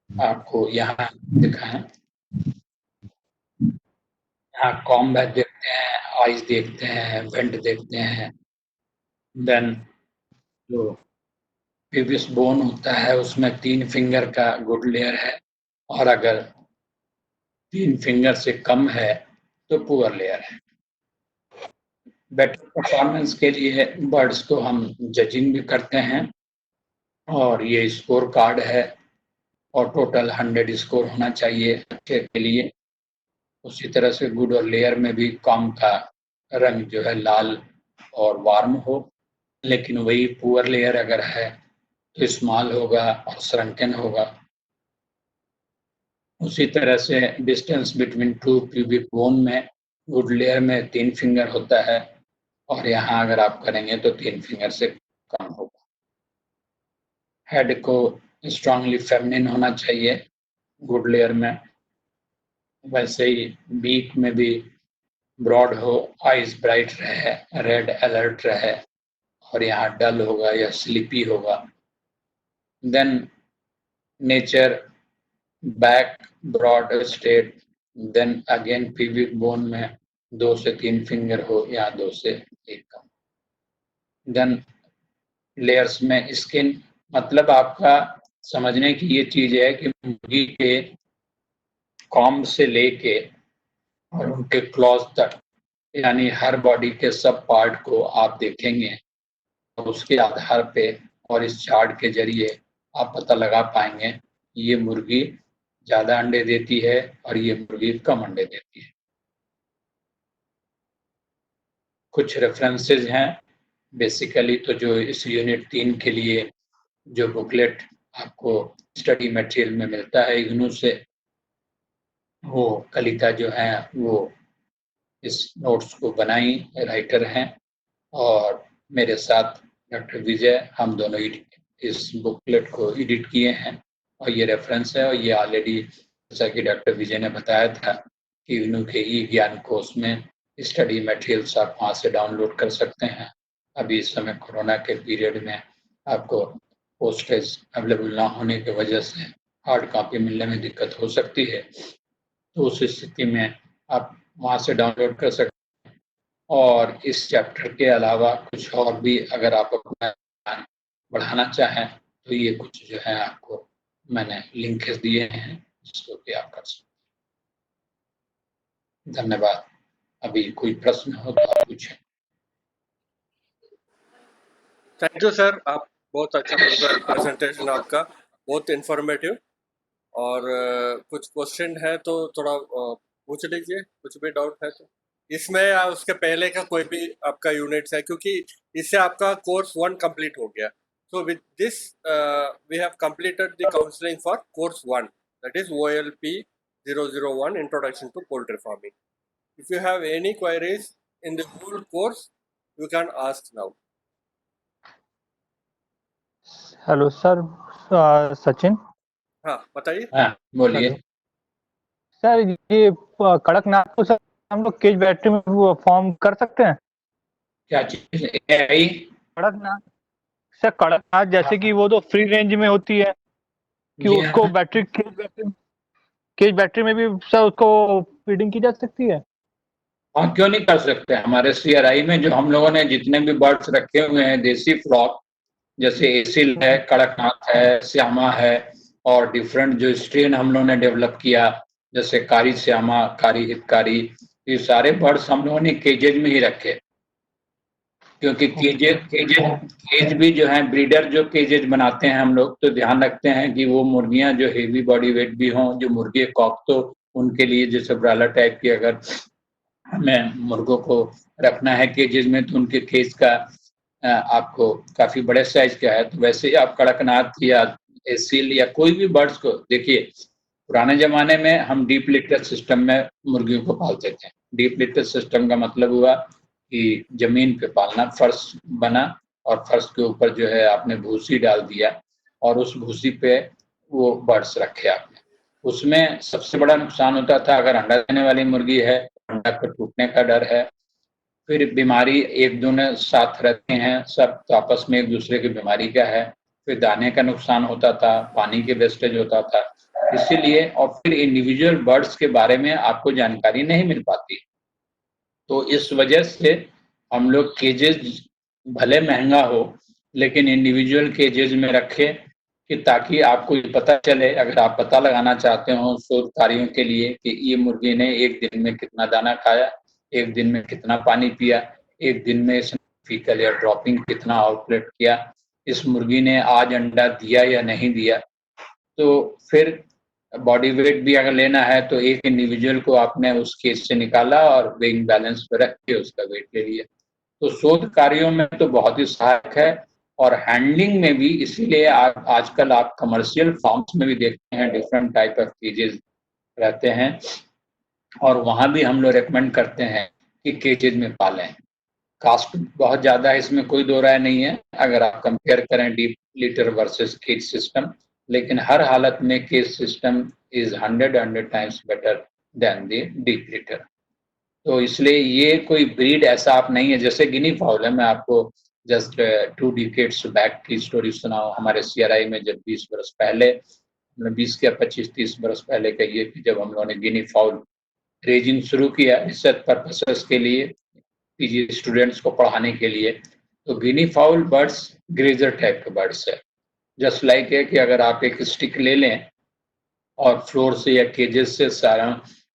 Speaker 2: आपको यहाँ दिखाएं, यहाँ कॉम्बैट देखते हैं, आइज देखते हैं, वेंट देखते हैं, देन जो प्यूबिस बोन होता है उसमें 3 फिंगर का गुड लेयर है, और अगर 3 फिंगर से कम है तो पुअर लेयर है। बेटर परफॉर्मेंस के लिए बर्ड्स को हम जजिंग भी करते हैं, और ये स्कोर कार्ड है, और टोटल 100 स्कोर होना चाहिए अच्छे के लिए। उसी तरह से गुड और लेयर में भी कॉम का रंग जो है लाल और वार्म हो, लेकिन वही पुअर लेयर अगर है तो स्मॉल होगा और श्रंकन होगा। उसी तरह से डिस्टेंस बिटवीन 2 प्यूबिक बोन में गुड लेयर में 3 फिंगर होता है, और यहाँ अगर आप करेंगे तो 3 फिंगर से कम होगा। हेड को स्ट्रांगली फेमिनिन होना चाहिए गुड लेयर में, वैसे ही बीक में भी ब्रॉड हो, आइज ब्राइट रहे, रेड अलर्ट रहे, और यहाँ डल होगा या स्लीपी होगा। Then nature back broad state, then again pubic bone में 2 से 3 फिंगर हो या 2 से 1 कम। देन लेयर्स में स्किन, मतलब आपका समझने की ये चीज है कि मुर्गी के कॉम्ब से लेके और उनके क्लॉज तक, यानी हर बॉडी के सब पार्ट को आप देखेंगे, तो उसके आधार पे और इस चार्ट के जरिए आप पता लगा पाएंगे ये मुर्गी ज़्यादा अंडे देती है और ये मुर्गी कम अंडे देती है। कुछ रेफरेंसेस हैं बेसिकली, तो जो इस यूनिट 3 के लिए जो बुकलेट आपको स्टडी मटेरियल में मिलता है इग्नू से, वो कलिता जो है वो इस नोट्स को बनाई राइटर हैं, और मेरे साथ डॉक्टर विजय, हम दोनों इस बुकलेट को एडिट किए हैं, और ये रेफरेंस है, और ये ऑलरेडी जैसा कि डॉक्टर विजय ने बताया था कि इग्नू के ई ज्ञान कोर्स में स्टडी मटेरियल्स आप वहाँ से डाउनलोड कर सकते हैं। अभी इस समय कोरोना के पीरियड में आपको पोस्टेज अवेलेबल ना होने की वजह से हार्ड कॉपी मिलने में दिक्कत हो सकती है, तो उस स्थिति में आप वहाँ से डाउनलोड कर सकते हैं। और इस चैप्टर के अलावा कुछ और भी अगर आप अपना ज्ञान बढ़ाना चाहें तो ये कुछ जो है आपको मैंने लिंक दिए हैं जिसको कि आप कर सकते हैं। धन्यवाद। अभी कोई प्रश्न हो तो आप पूछें।
Speaker 1: थैंक यू सर, आप बहुत अच्छा प्रेजेंटेशन आपका, बहुत इंफॉर्मेटिव। और कुछ क्वेश्चन है तो थोड़ा पूछ लीजिए, कुछ भी डाउट है तो। इसमें उसके पहले का कोई भी आपका यूनिट्स है, क्योंकि इससे आपका कोर्स 1 कंप्लीट हो गया। So with this we have completed the counselling for course 1, that is OLP 001 introduction to poultry farming. If you have any queries in the whole course you can ask now.
Speaker 3: Hello sir, Sachin.
Speaker 1: हाँ बताइए।
Speaker 2: हाँ बोलिए।
Speaker 3: Hello sir, ये कड़कनाथ को sir हम लोग cage battery में वो फॉर्म कर सकते हैं?
Speaker 2: क्या चीज एआई?
Speaker 3: कड़कनाथ सर, कड़कनाथ जैसे कि वो तो फ्री रेंज में होती है कि
Speaker 2: जी
Speaker 3: उसको
Speaker 2: हाँ।
Speaker 3: केज बैटरी में भी सर उसको फीडिंग की जा सकती है?
Speaker 2: हाँ क्यों नहीं कर सकते। हमारे सीआरआई में जो हम लोगों ने जितने भी बर्ड्स रखे हुए हैं देसी फ्लॉक, जैसे एसिल है, कड़कनाथ है, श्यामा है, और डिफरेंट जो स्ट्रेन हम लोगों ने डेवलप किया, जैसे कारी श्यामा, कारी हितकारी, ये सारे बर्ड्स हम लोगों ने केजेज में ही रखे। क्योंकि
Speaker 3: ओके।
Speaker 2: केज भी जो है, ब्रीडर जो केजेज बनाते हैं हम लोग, तो ध्यान रखते हैं कि वो मुर्गियां जो हेवी बॉडी वेट भी हों, जो मुर्गी कॉक, तो उनके लिए जैसे ब्रायलर टाइप की अगर हमें मुर्गों को रखना है केजेज में, तो उनके केज का आपको काफी बड़े साइज का है। तो वैसे ही आप कड़कनाथ या एसील या कोई भी बर्ड्स को देखिए, पुराने जमाने में हम डीप लिटर सिस्टम में मुर्गियों को पालते थे। डीप लिटर सिस्टम का मतलब हुआ कि जमीन पे पालना, फर्श बना और फर्श के ऊपर जो है आपने भूसी डाल दिया और उस भूसी पे वो बर्ड्स रखे आपने। उसमें सबसे बड़ा नुकसान होता था, अगर अंडा देने वाली मुर्गी है, अंडा को टूटने का डर है, फिर बीमारी एक दूने साथ रहते हैं सब, तो आपस में एक दूसरे की बीमारी का है, फिर दाने का नुकसान होता था, पानी के वेस्टेज होता था। इसीलिए, और फिर इंडिविजुअल बर्ड्स के बारे में आपको जानकारी नहीं मिल पाती। तो इस वजह से हम लोग केजेज भले महंगा हो, लेकिन इंडिविजुअल केजेज में रखें कि ताकि आपको ये पता चले, अगर आप पता लगाना चाहते हो शोध कार्यों के लिए कि ये मुर्गी ने एक दिन में कितना दाना खाया, एक दिन में कितना पानी पिया, एक दिन में इसने फीकल या ड्रॉपिंग कितना आउटलेट किया, इस मुर्गी ने आज अंडा दिया या नहीं दिया, तो फिर बॉडी वेट भी अगर लेना है तो एक इंडिविजुअल को आपने उस केस से निकाला और वेइंग बैलेंस पे रख के उसका वेट ले लिया। तो शोध कार्यों में तो बहुत ही सहायक है, और हैंडलिंग में भी। इसीलिए आप आजकल आप कमर्शियल फार्म्स में भी देखते हैं डिफरेंट टाइप ऑफ केजेस रहते हैं, और वहां भी हम लोग रेकमेंड करते हैं कि केजेज में पालें। कास्ट बहुत ज़्यादा है, इसमें कोई दो राय नहीं है अगर आप कंपेयर करें deep litter versus cage system, लेकिन हर हालत में cage system is 100 times better than the deep litter. तो इसलिए ये कोई ब्रीड ऐसा आप नहीं है, जैसे गिनी फाउल है। मैं आपको जस्ट 2 डिकेड्स बैक की स्टोरी सुनाऊं। हमारे सीआरआई में जब 20 बरस पहले, 20 या 25-30 बरस पहले कहिए कि जब हम लोगों ने गिनी फाउल रेजिंग शुरू किया रिसर्च पर्पसेस के लिए, पीजी स्टूडेंट्स को पढ़ाने के लिए, तो गिनी फाउल बर्ड्स ग्रेजर टाइप के बर्ड्स है। जस्ट लाइक है कि अगर आप एक स्टिक ले लें और फ्लोर से या केजेस से सारा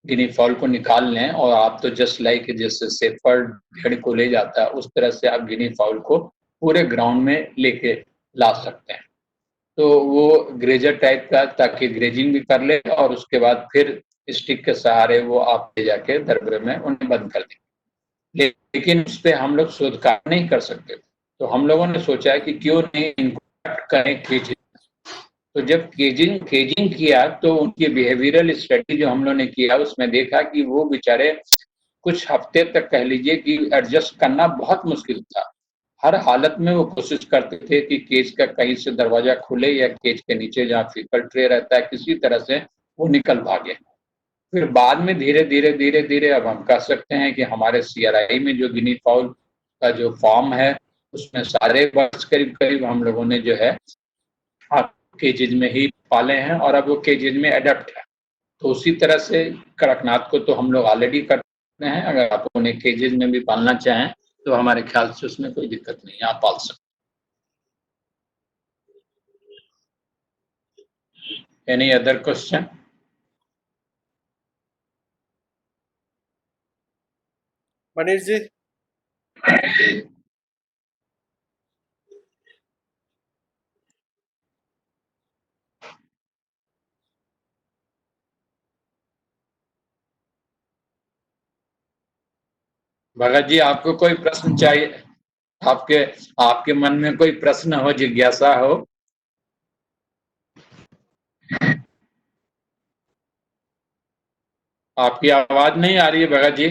Speaker 2: गिनी फाउल को निकाल लें, और आप तो जस्ट लाइक जैसे शेफर्ड भेड़ को ले जाता है, उस तरह से आप गिनी फाउल को पूरे ग्राउंड में लेके ला सकते हैं। तो वो ग्रेजर टाइप का, ताकि ग्रेजिंग भी कर ले और उसके बाद फिर स्टिक के सहारे वो आप ले जाके दरबे में उन्हें बंद कर दें। लेकिन उस पे हम लोग शोध कार्य नहीं कर सकते, तो हम लोगों ने सोचा कि क्यों नहीं इनको करें केजिंग। तो जब केजिंग केजिंग किया तो उनकी बिहेवियरल स्टडी जो हम लोगों ने किया, उसमें देखा कि वो बेचारे कुछ हफ्ते तक कह लीजिए कि एडजस्ट करना बहुत मुश्किल था। हर हालत में वो कोशिश करते थे कि केज का कहीं से दरवाजा खुले या केज के नीचे जहाँ फीकल ट्रे रहता है, किसी तरह से वो निकल भागे। फिर बाद में धीरे-धीरे अब हम कह सकते हैं कि हमारे सीआरआई में जो गिनी फाउल का जो फार्म है, उसमें सारे बर्ड्स करीब-करीब हम लोगों ने जो है केजेज में ही पाले हैं, और अब वो केजेज में एडप्ट है। तो उसी तरह से कड़कनाथ को तो हम लोग ऑलरेडी करते हैं। अगर आप उन्हें केजेज में भी पालना चाहें तो हमारे ख्याल से उसमें कोई दिक्कत नहीं है, आप पाल सकते हैं। Any other question?
Speaker 1: Manish ji.
Speaker 2: Bhagat ji, आपको कोई प्रश्न चाहिए? आपके आपके मन में कोई प्रश्न हो, जिज्ञासा हो? आपकी आवाज नहीं आ रही है भगत जी।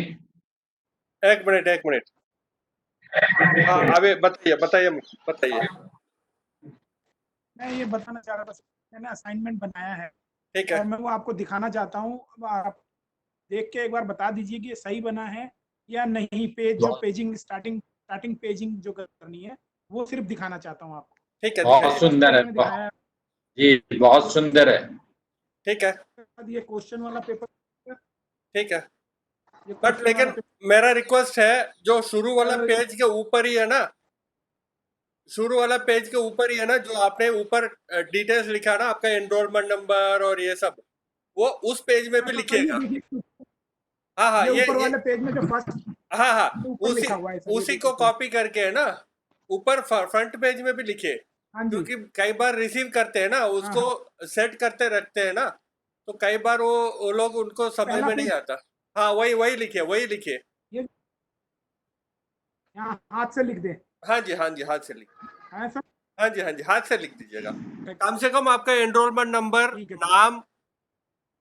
Speaker 1: एक मिनट एक मिनट। हाँ अभी बताइए बताइए बताइए।
Speaker 3: मैं ये बताना चाह रहा था
Speaker 4: मैंने असाइनमेंट बनाया है
Speaker 1: ठीक
Speaker 4: और
Speaker 1: है,
Speaker 4: मैं वो आपको दिखाना चाहता हूँ। अब आप देख के एक बार बता दीजिए कि ये सही बना है या नहीं। पेज जो पेजिंग स्टार्टिंग पेजिंग जो करनी है वो सिर्फ दिखाना चाहता हूँ आपको।
Speaker 1: ठीक है,
Speaker 2: बहुत
Speaker 1: दिखाइए।
Speaker 2: सुंदर है,
Speaker 4: मैंने दिखाया है।
Speaker 2: जी बहुत सुंदर है।
Speaker 1: ठीक है,
Speaker 4: ये क्वेश्चन वाला पेपर,
Speaker 1: ठीक है।
Speaker 4: ये
Speaker 1: बट
Speaker 4: क्वेश्चन वाला
Speaker 1: लेकिन
Speaker 4: पेपर
Speaker 1: मेरा रिक्वेस्ट है, जो शुरू वाला पेज के ऊपर ही है ना, शुरू वाला पेज के ऊपर ही है ना, जो आपने ऊपर डिटेल्स लिखा ना, आपका एनरोलमेंट नंबर और ये सब, वो उस पेज में भी
Speaker 4: ये
Speaker 1: लिखिएगा।
Speaker 4: देखिए,
Speaker 1: हाँ हाँ,
Speaker 4: ये ऊपर
Speaker 1: ये
Speaker 4: वाले पेज में जो फर्स्ट
Speaker 1: हाँ हाँ,
Speaker 4: ऊपर
Speaker 1: उसी
Speaker 4: लिखा हुआ है सर, ये
Speaker 1: उसी को
Speaker 4: देखिए।
Speaker 1: कॉपी करके है ना, ऊपर फ्रंट पेज में भी लिखिए।
Speaker 4: हाँ जी,
Speaker 1: क्योंकि कई बार रिसीव करते हैं ना,
Speaker 4: हाँ
Speaker 1: उसको
Speaker 4: हाँ।
Speaker 1: सेट करते रखते हैं ना, तो कई बार वो लोग, उनको समझ
Speaker 4: पहला
Speaker 1: में नहीं
Speaker 4: पेज
Speaker 1: आता। हाँ, वही वही लिखिए, वही लिखिए।
Speaker 4: ये यहाँ हाथ से लिख दे
Speaker 1: हाँ जी, हाँ जी, हाथ से लिख।
Speaker 4: है सर।
Speaker 1: हाँ जी, हाँ जी, हाथ से लिख दीजिएगा। कम से कम आपका एनरोलमेंट नंबर,
Speaker 4: ठीक है।
Speaker 1: नाम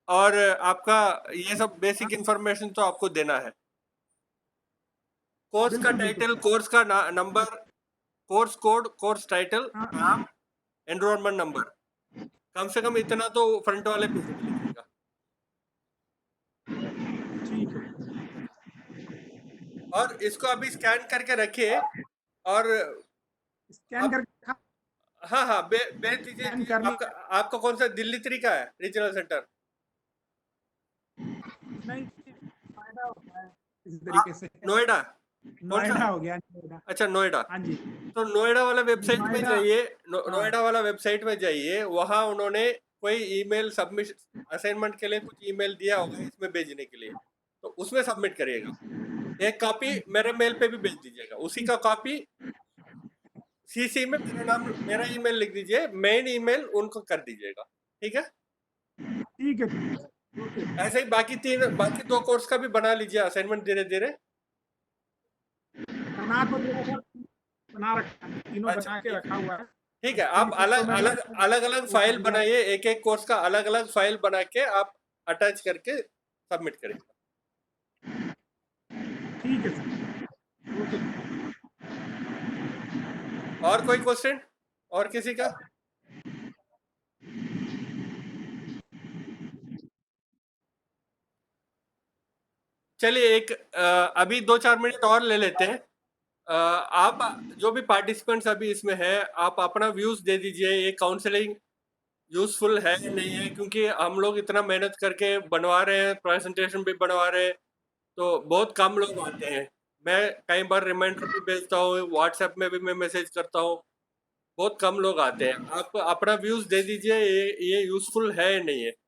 Speaker 1: और आपका ये सब बेसिक
Speaker 4: हाँ,
Speaker 1: इंफॉर्मेशन तो आपको देना है। कोर्स का
Speaker 4: बिल्कुल बिल्कुल
Speaker 1: टाइटल,
Speaker 4: सर।
Speaker 1: कोर्स का number, course code, course title,
Speaker 4: हाँ
Speaker 1: नाम, एनरोलमेंट नंबर, कम से कम इतना तो फ्रंट वाले पेज में लिखिएगा।
Speaker 4: ठीक है,
Speaker 1: और इसको अभी स्कैन करके रखिए और
Speaker 4: स्कैन
Speaker 1: आप,
Speaker 4: करके
Speaker 1: हाँ हाँ, भेज दीजिए
Speaker 4: स्कैन
Speaker 1: कि
Speaker 4: कर
Speaker 1: आपका
Speaker 4: लिया।
Speaker 1: आपका कौन सा दिल्ली 3 का है रीजनल सेंटर?
Speaker 4: नहीं, फायदा होता है इस
Speaker 1: आ,
Speaker 4: तरीके से।
Speaker 1: नोएडा? कौन सा?
Speaker 4: नोएडा हो गया, नोएडा।
Speaker 1: अच्छा, नोएडा।
Speaker 4: हाँ जी,
Speaker 1: तो नोएडा वाला वेबसाइट में
Speaker 4: नोएडा।
Speaker 1: जाइए,
Speaker 4: हाँ,
Speaker 1: नोएडा वाला वेबसाइट में जाइए, वहाँ उन्होंने कोई ईमेल सबमिशन, असाइनमेंट के लिए कुछ ईमेल दिया होगा इसमें भेजने के लिए, तो उसमें सबमिट करिएगा। एक कॉपी मेरे मेल पे भी भेज दीजिएगा, उसी का कॉपी सीसी में मेरा नाम, मेरा ईमेल लिख दीजिए, मेन ईमेल उनको कर दीजिएगा। ठीक है?
Speaker 4: ठीक है। ओके,
Speaker 1: ऐसे ही बाकी 2 कोर्स का भी बना लीजिए असाइनमेंट धीरे धीरे।
Speaker 4: बना तो दिया सर, बना रखा है, तीनों
Speaker 1: अच्छा,
Speaker 4: बना के रखा हुआ है।
Speaker 1: ठीक है।
Speaker 4: तीन
Speaker 1: आप
Speaker 4: को
Speaker 1: अलग
Speaker 4: मैंने
Speaker 1: अलग अलग अलग
Speaker 4: वो कर
Speaker 1: फाइल
Speaker 4: दिया।
Speaker 1: बनाइए, एक एक कोर्स का अलग अलग फाइल बना के आप अटैच करके सबमिट करिए।
Speaker 4: ठीक है सर, ओके।
Speaker 1: और कोई क्वेश्चन और किसी का? चलिए, अभी 2-4 मिनट और ले लेते हैं। आप जो भी पार्टिसिपेंट्स अभी इसमें है, आप अपना व्यूज दे दीजिए, ये काउंसलिंग यूजफुल है या नहीं है, क्योंकि हम लोग इतना मेहनत करके बनवा रहे हैं, प्रेजेंटेशन भी बनवा रहे हैं, तो बहुत कम लोग आते हैं। मैं कई बार रिमाइंडर भी भेजता हूँ, व्हाट्सएप में भी मैं मैसेज करता हूँ, बहुत कम लोग आते हैं। आप अपना व्यूज दे दीजिए, ये यूजफुल है या नहीं है।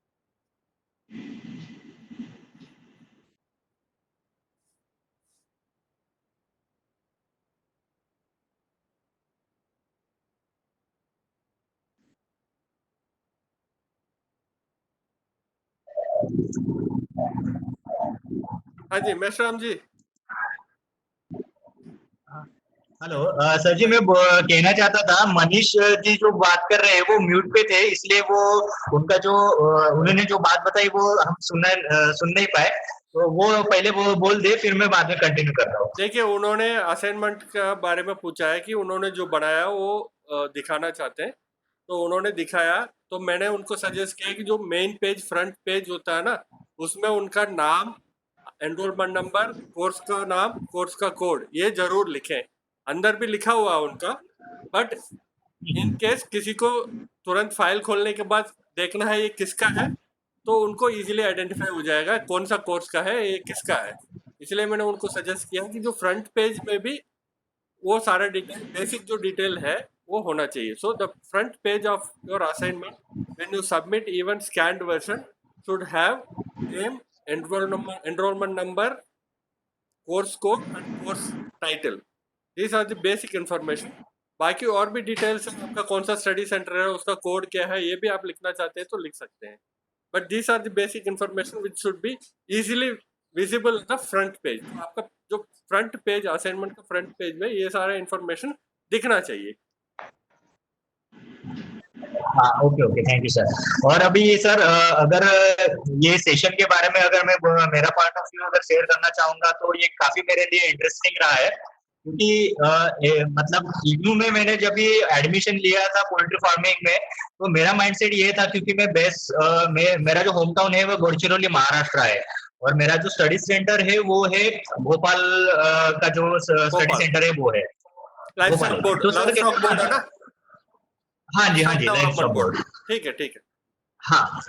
Speaker 1: हाँ जी, मेश्राम जी।
Speaker 5: हेलो सर जी, मैं कहना चाहता था, मनीष जी जो बात कर रहे हैं वो म्यूट पे थे, इसलिए वो उनका जो उन्होंने जो बात बताई वो हम सुन नहीं पाए, तो वो पहले वो बोल दे, फिर मैं बाद में कंटिन्यू कर रहा हूँ।
Speaker 1: देखिए, उन्होंने असाइनमेंट का बारे में पूछा है कि उन्होंने जो बनाया वो दिखाना चाहते हैं, तो उन्होंने दिखाया, तो मैंने उनको सजेस्ट किया कि जो मेन पेज, फ्रंट पेज होता है ना, उसमें उनका नाम, एनरोलमेंट नंबर, कोर्स का नाम, कोर्स का कोड, ये जरूर लिखें। अंदर भी लिखा हुआ है उनका, बट इन केस किसी को तुरंत फाइल खोलने के बाद देखना है ये किसका है, तो उनको इजीली आइडेंटिफाई हो जाएगा कौन सा कोर्स का है, ये किसका है। इसलिए मैंने उनको सजेस्ट किया कि जो फ्रंट पेज में भी वो सारा डिटेल, बेसिक जो डिटेल है वो होना चाहिए। So the front page of your assignment when you submit even scanned version should have name, enrollment number, course code and course title. These are the basic information. बाकी और भी details, आपका कौन सा स्टडी सेंटर है, उसका code क्या है, ये भी आप लिखना चाहते हैं तो लिख सकते हैं। But these are the basic information which should be easily visible in the front page. आपका जो फ्रंट पेज, असाइनमेंट का फ्रंट पेज में ये सारा इंफॉर्मेशन दिखना चाहिए।
Speaker 5: हाँ, okay okay, thank you sir. और अभी सर, अगर ये सेशन के बारे में अगर मैं मेरा पॉइंट ऑफ व्यू अगर शेयर करना चाहूंगा, तो ये काफी मेरे लिए इंटरेस्टिंग रहा है। क्योंकि मतलब इग्नू में मैंने जब भी एडमिशन लिया था पोल्ट्री फार्मिंग में, तो मेरा माइंडसेट ये था, क्योंकि मेरा जो होम टाउन है वो गढ़चिरौली महाराष्ट्र है, और मेरा जो स्टडी सेंटर है वो है भोपाल का जो स्टडी
Speaker 1: भोपाल।
Speaker 5: सेंटर है वो है
Speaker 1: लाइफ बोर्ड,
Speaker 5: तो सर
Speaker 1: लाइफ बोर्ड है ना?
Speaker 5: हाँ जी
Speaker 1: साइट
Speaker 5: लाइफ
Speaker 1: डेवलपमेंट
Speaker 5: बोर्ड।
Speaker 1: ठीक है, ठीक है।
Speaker 5: हाँ,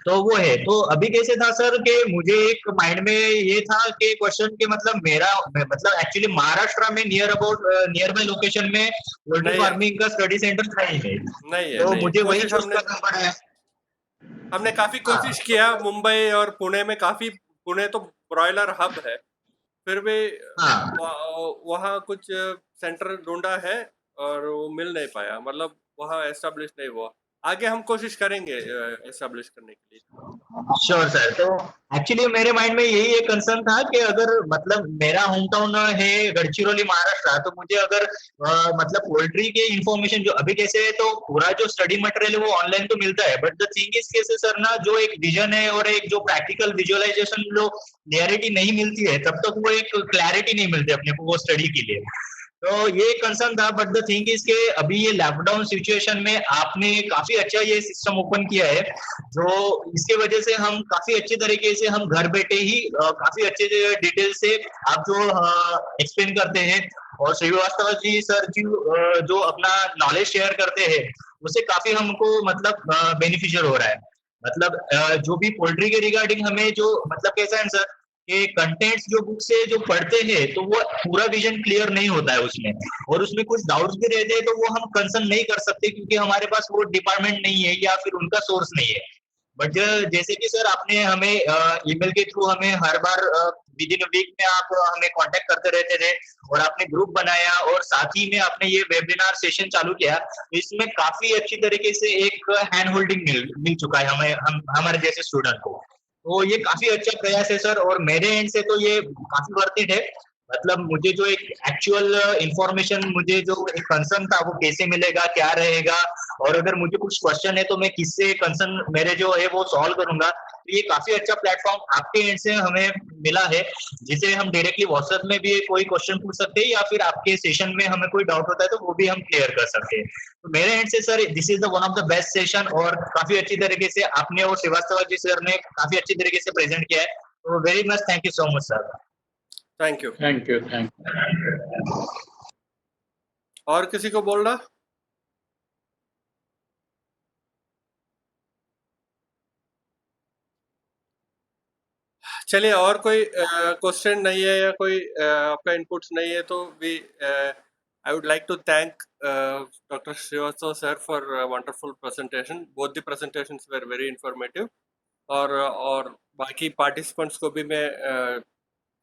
Speaker 5: तो वो है। तो अभी कैसे था सर कि मुझे एक माइंड में ये था कि क्वेश्चन के मतलब मतलब एक्चुअली महाराष्ट्र में नियर बाय लोकेशन में पोल्ट्री
Speaker 1: नहीं है।
Speaker 5: फार्मिंग का स्टडी सेंटर नहीं है,
Speaker 1: नहीं है,
Speaker 5: तो
Speaker 1: नहीं है।
Speaker 5: मुझे वही
Speaker 1: कोशिश
Speaker 5: चूज
Speaker 1: हमने
Speaker 5: करना पड़ा है।
Speaker 1: हमने काफी कोशिश किया, मुंबई और पुणे में काफी, पुणे तो ब्रॉयलर हब है, फिर भी
Speaker 5: हाँ
Speaker 1: वहाँ कुछ सेंटर ढूंढा है और वो मिल नहीं पाया, मतलब वहाँ एस्टेब्लिश नहीं हुआ। आगे हम कोशिश करेंगे एस्टेब्लिश करने के लिए।
Speaker 5: Sure sir. तो एक्चुअली मेरे माइंड में यही एक कंसर्न था कि अगर मतलब मेरा होम टाउन है गढ़चिरौली महाराष्ट्र, तो मुझे अगर मतलब पोल्ट्री के इंफॉर्मेशन जो अभी कैसे है, तो पूरा जो स्टडी मटेरियल है वो ऑनलाइन तो मिलता है, बट द थिंग इज कैसे सर ना, जो एक विजन है और एक जो प्रैक्टिकल विजुअलाइजेशन जो क्लियरिटी नहीं मिलती है, तब तक वो एक क्लैरिटी नहीं मिलती अपने को वो स्टडी के लिए। तो ये कंसर्न था, बट द थिंग इज के अभी ये लॉकडाउन सिचुएशन में आपने काफी अच्छा ये सिस्टम ओपन किया है, जो इसके वजह से हम काफी अच्छे तरीके से हम घर बैठे ही काफी अच्छे डिटेल से आप जो एक्सप्लेन करते हैं, और श्रीवास्तव जी सर जी जो अपना नॉलेज शेयर करते हैं, उससे काफी हमको मतलब बेनिफिशियल हो रहा है। मतलब जो भी पोल्ट्री के रिगार्डिंग हमें जो मतलब कैसा है सर कि कंटेंट्स जो बुक से जो पढ़ते हैं, तो वो पूरा विजन क्लियर नहीं होता है उसमें, और उसमें कुछ डाउट्स भी रहते हैं, तो वो हम कंसर्न नहीं कर सकते क्योंकि हमारे पास वो डिपार्टमेंट नहीं है या फिर उनका सोर्स नहीं है। बट जैसे कि सर आपने हमें ईमेल के थ्रू हमें हर बार विद इन वीक में आप हमें कांटेक्ट करते रहते थे, और आपने ग्रुप बनाया, और साथ ही में आपने ये वेबिनार सेशन चालू किया, तो इसमें काफी अच्छी तरीके से एक हैंड होल्डिंग मिल चुका है हमें हमारे जैसे स्टूडेंट को। तो ये काफी अच्छा प्रयास है सर, और मेरे एंड से तो ये काफी वर्थ इट है। मतलब मुझे जो एक एक्चुअल इंफॉर्मेशन, मुझे जो एक कंसर्न था वो कैसे मिलेगा, क्या रहेगा, और अगर मुझे कुछ क्वेश्चन है तो मैं किससे कंसर्न मेरे जो है वो सॉल्व करूंगा। तो ये काफी अच्छा प्लेटफॉर्म आपके एंड से हमें मिला है, जिसे हम डायरेक्टली व्हाट्सएप में भी कोई क्वेश्चन पूछ सकते हैं, या फिर आपके सेशन में हमें कोई डाउट होता है तो वो भी हम क्लियर कर सकते हैं। तो मेरे एंड से sir this is the one of the best session, और काफी अच्छी तरीके से आपने और श्रीवास्तव जी सर ने काफी अच्छी तरीके से प्रेजेंट किया है। तो very much thank you so much sir.
Speaker 1: Thank you.
Speaker 2: Thank you, thank you.
Speaker 1: और किसी को बोलना? चलिए, और कोई क्वेश्चन नहीं है या कोई आपका इनपुट्स नहीं है, तो we I would like to thank doctor Shrivastava sir for wonderful presentation. Both the presentations were very informative, और बाकी पार्टिसिपेंट्स को भी मैं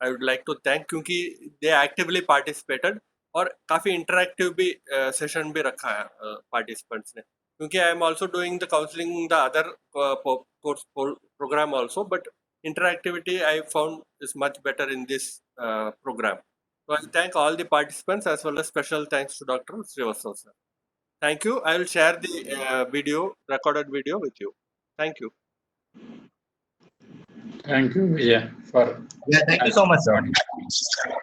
Speaker 1: I would like to thank, क्योंकि दे एक्टिवली पार्टिसिपेटेड, और काफ़ी इंटरेक्टिव भी सेशन भी रखा है पार्टिसिपेंट्स ने, क्योंकि I am also doing the counselling the other course program also, but interactivity I found is much better in this program. So I thank all the participants, as well as special thanks to Dr. Srivastava sir. Thank you. I will share the recorded video with you. Thank you.
Speaker 2: Thank you, Vijay, for
Speaker 5: Yeah, thank you so much sir.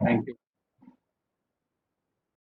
Speaker 2: thank you.